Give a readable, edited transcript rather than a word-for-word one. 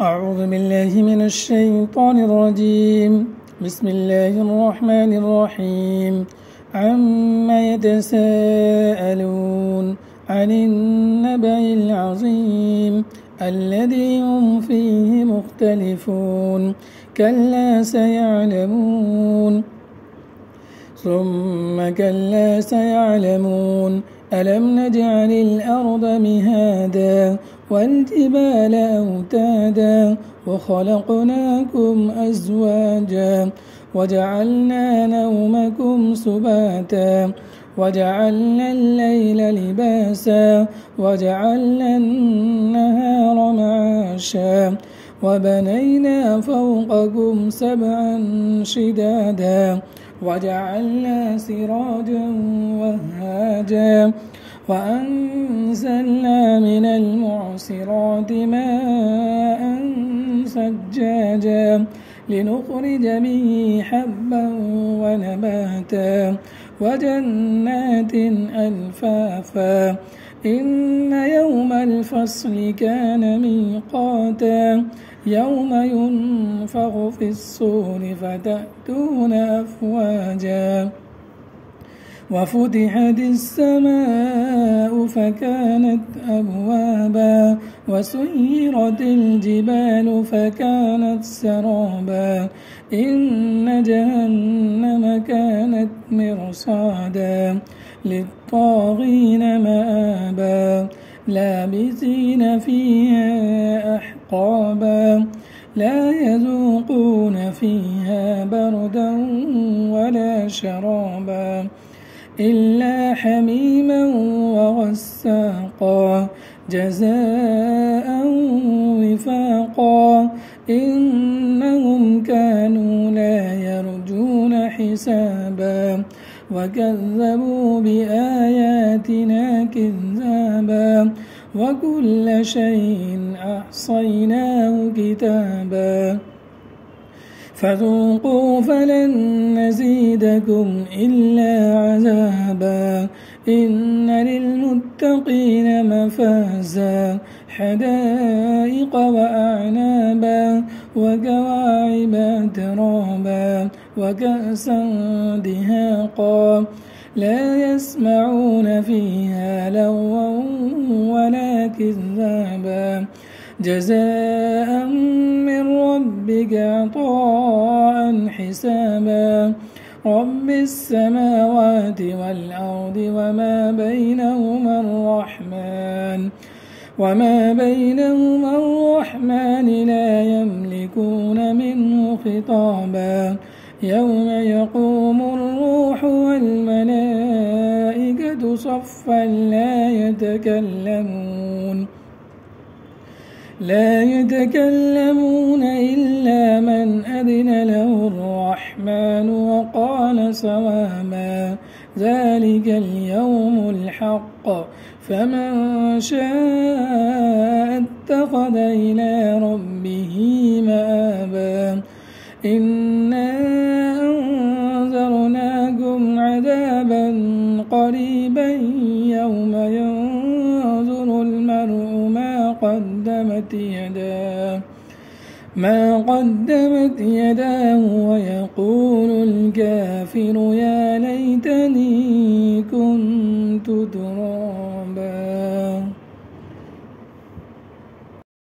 أعوذ بالله من الشيطان الرجيم. بسم الله الرحمن الرحيم. عما يتساءلون عن النبأ العظيم الذي هم فيه مختلفون كلا سيعلمون ثم كلا سيعلمون ألم نجعل الأرض مهادا والجبال أوتادا وخلقناكم أزواجا وجعلنا نومكم سباتا وجعلنا الليل لباسا وجعلنا النهار معاشا وبنينا فوقكم سبعا شدادا وجعلنا سراجا وهاجا وأنزلنا من المعصرات ماء ثجاجا لنخرج به حبا ونباتا وجنات ألفافا إن يوم الفصل كان ميقاتا يوم ينفخ في الصور فتأتون أفواجا وفتحت السماء فكانت أبوابا وسيرت الجبال فكانت سرابا إن جهنم كانت مرصادا للطاغين مآبا لابثين فيها أحقابا لا يذوقون فيها بردا ولا شرابا إلا حميما وغساقا جزاء وفاقا إنهم كانوا لا يرجون حسابا وكذبوا بآياتنا كذابا وكل شيء أحصيناه كتابا فذوقوا فلن نزيدكم إلا عذابا إن للمتقين مفازا حدائق وأعنابا وكواعب أترابا وكأسا دهاقا لا يسمعون فيها لغوا ولا كذابا جزاء من ربك عطاء حسابا رب السماوات والأرض وما بينهما الرحمن لا يملكون منه خطابا يوم يقوم الروح والملائكة صفا لا يتكلمون إلا من أذن له الرحمن وقال صوابا ذلك اليوم الحق فمن شاء اتخذ إلى ربه مآبا إنا أنذرناكم عذابا قريبا يوم ينظر المرء ما قدمت يداه ويقول الكافر يا ليتني كنت ترابا.